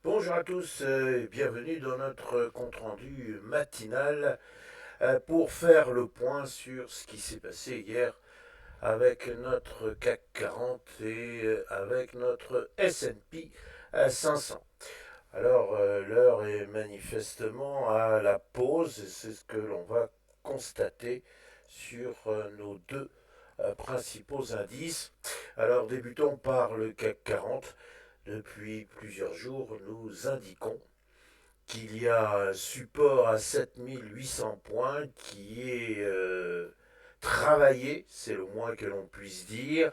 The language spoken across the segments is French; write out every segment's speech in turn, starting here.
Bonjour à tous et bienvenue dans notre compte-rendu matinal pour faire le point sur ce qui s'est passé hier avec notre CAC 40 et avec notre S&P 500. Alors l'heure est manifestement à la pause et c'est ce que l'on va constater sur nos deux principaux indices. Alors débutons par le CAC 40. Depuis plusieurs jours, nous indiquons qu'il y a un support à 7800 points qui est travaillé, c'est le moins que l'on puisse dire.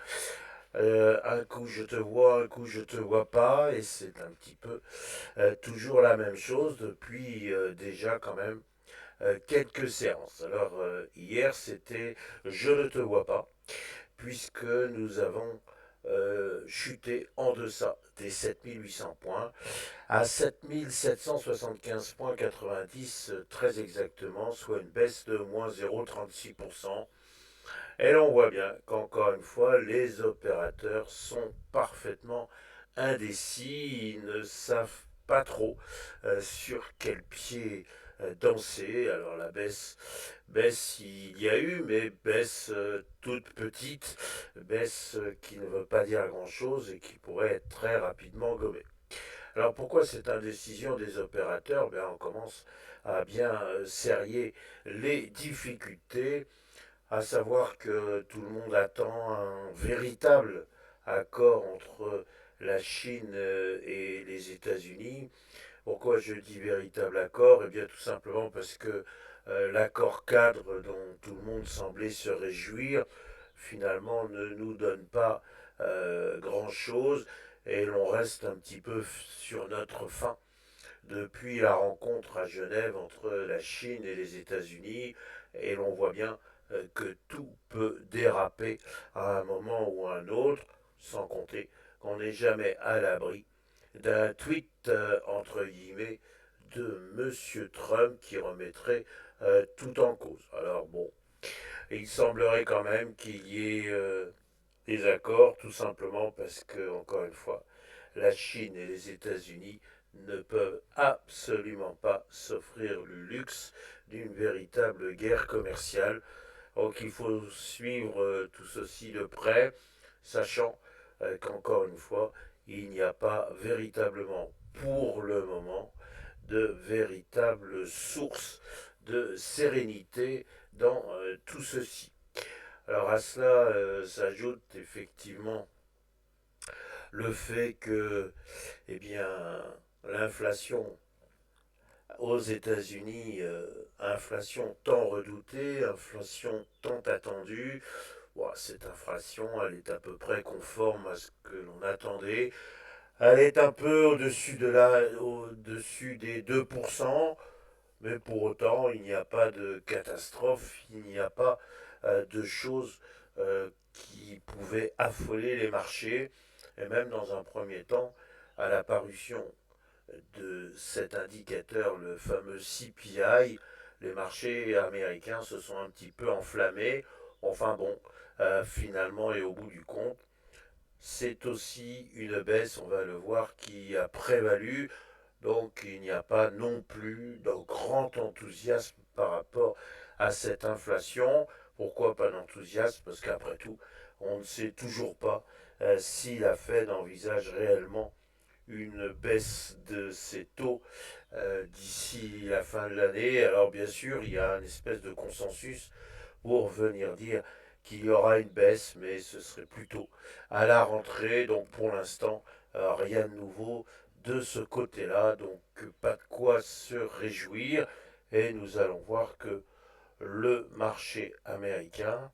Un coup je te vois, un coup je te vois pas, et c'est un petit peu toujours la même chose depuis déjà quand même quelques séances. Alors hier c'était je ne te vois pas, puisque nous avons chuté en deçà des 7800 points à 7775,90 très exactement, soit une baisse de moins 0,36%. Et l'on voit bien qu'encore une fois, les opérateurs sont parfaitement indécis, ils ne savent pas trop sur quel pied danser. Alors la baisse il y a eu, mais baisse toute petite, baisse qui ne veut pas dire grand-chose et qui pourrait être très rapidement gommée. Alors pourquoi cette indécision des opérateurs? Ben, on commence à bien serrer les difficultés, à savoir que tout le monde attend un véritable accord entre la Chine et les États-Unis. Pourquoi je dis véritable accord? Eh bien tout simplement parce que l'accord cadre dont tout le monde semblait se réjouir finalement ne nous donne pas grand-chose et l'on reste un petit peu sur notre faim depuis la rencontre à Genève entre la Chine et les États-Unis et l'on voit bien que tout peut déraper à un moment ou à un autre, sans compter qu'on n'est jamais à l'abri d'un tweet entre guillemets de Monsieur Trump qui remettrait tout en cause. Alors bon, il semblerait quand même qu'il y ait des accords, tout simplement parce que, encore une fois, la Chine et les États-Unis ne peuvent absolument pas s'offrir le luxe d'une véritable guerre commerciale. Donc il faut suivre tout ceci de près, sachant qu'encore une fois, il n'y a pas véritablement, pour le moment, de véritable source de sérénité dans tout ceci. Alors à cela s'ajoute effectivement le fait que eh bien, l'inflation aux États-Unis, inflation tant redoutée, inflation tant attendue, cette inflation, elle est à peu près conforme à ce que l'on attendait. Elle est un peu au-dessus des 2%, mais pour autant, il n'y a pas de catastrophe, il n'y a pas de choses qui pouvaient affoler les marchés. Et même dans un premier temps, à l'apparition de cet indicateur, le fameux CPI, les marchés américains se sont un petit peu enflammés. Enfin bon, finalement et au bout du compte, c'est aussi une baisse, on va le voir, qui a prévalu. Donc il n'y a pas non plus de grand enthousiasme par rapport à cette inflation. Pourquoi pas d'enthousiasme? Parce qu'après tout, on ne sait toujours pas si la Fed envisage réellement une baisse de ses taux d'ici la fin de l'année. Alors bien sûr, il y a une espèce de consensus pour venir dire qu'il y aura une baisse, mais ce serait plutôt à la rentrée. Donc pour l'instant, rien de nouveau de ce côté-là. Donc pas de quoi se réjouir. Et nous allons voir que le marché américain,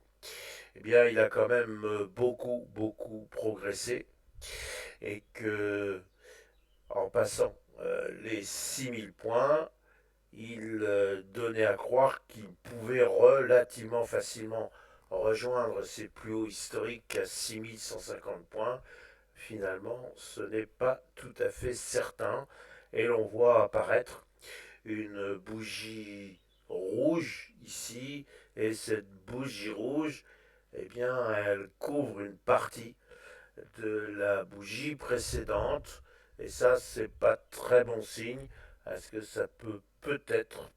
eh bien, il a quand même beaucoup, beaucoup progressé. Et que en passant les 6000 points, il donnait à croire qu'il pouvait relativement facilement rejoindre ses plus hauts historiques à 6150 points. Finalement, ce n'est pas tout à fait certain. Et l'on voit apparaître une bougie rouge ici. Et cette bougie rouge, eh bien, elle couvre une partie de la bougie précédente. Et ça, c'est pas très bon signe, parce que ça peut peut-être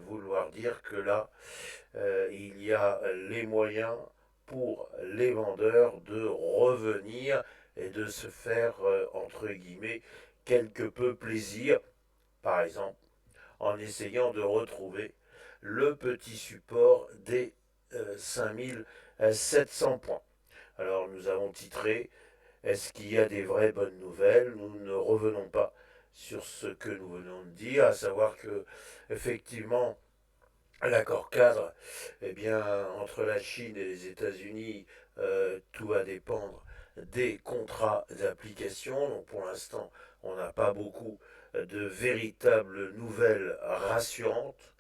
vouloir dire que là, il y a les moyens pour les vendeurs de revenir et de se faire, entre guillemets, quelque peu plaisir, par exemple, en essayant de retrouver le petit support des 5700 points. Alors nous avons titré est-ce qu'il y a des vraies bonnes nouvelles? Nous ne revenons pas sur ce que nous venons de dire, à savoir que effectivement l'accord cadre, eh bien, entre la Chine et les États-Unis, tout va dépendre des contrats d'application. Donc pour l'instant, on n'a pas beaucoup de véritables nouvelles rassurantes.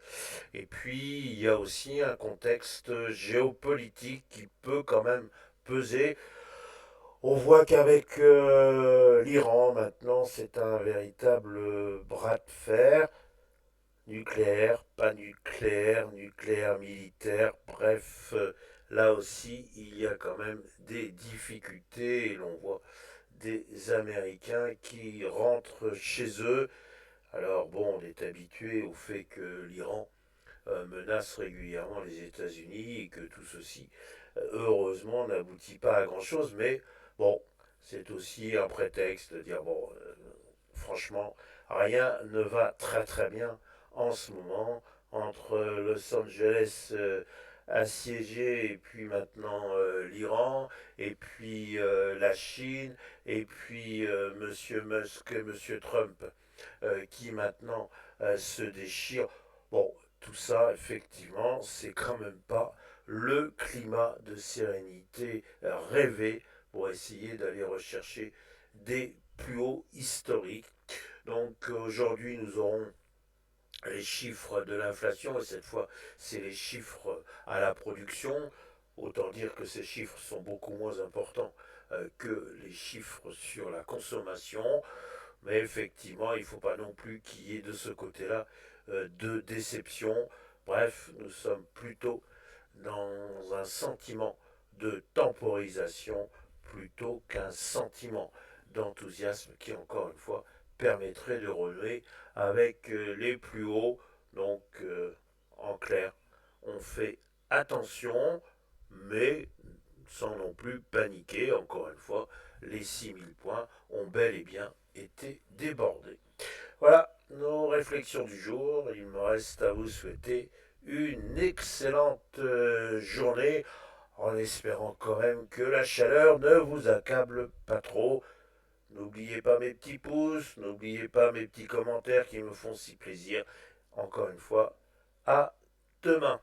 Et puis, il y a aussi un contexte géopolitique qui peut quand même peser. On voit qu'avec l'Iran, maintenant, c'est un véritable bras de fer nucléaire, pas nucléaire, nucléaire militaire, bref, là aussi il y a quand même des difficultés et l'on voit des Américains qui rentrent chez eux. Alors bon, on est habitué au fait que l'Iran menace régulièrement les États-Unis et que tout ceci, heureusement, n'aboutit pas à grand-chose, mais bon, c'est aussi un prétexte de dire, bon, franchement, rien ne va très très bien en ce moment entre Los Angeles assiégé et puis maintenant l'Iran et puis la Chine et puis Monsieur Musk et Monsieur Trump qui maintenant se déchirent. Bon, tout ça effectivement c'est quand même pas le climat de sérénité rêvé pour essayer d'aller rechercher des plus hauts historiques. Donc aujourd'hui, nous aurons les chiffres de l'inflation, et cette fois, c'est les chiffres à la production. Autant dire que ces chiffres sont beaucoup moins importants que les chiffres sur la consommation. Mais effectivement, il ne faut pas non plus qu'il y ait de ce côté-là de déception. Bref, nous sommes plutôt dans un sentiment de temporisation plutôt qu'un sentiment d'enthousiasme qui, encore une fois, permettrait de relever avec les plus hauts. Donc, en clair, on fait attention, mais sans non plus paniquer. Encore une fois, les 6000 points ont bel et bien été débordés. Voilà nos réflexions du jour. Il me reste à vous souhaiter une excellente journée en espérant quand même que la chaleur ne vous accable pas trop. N'oubliez pas mes petits pouces, n'oubliez pas mes petits commentaires qui me font si plaisir. Encore une fois, à demain.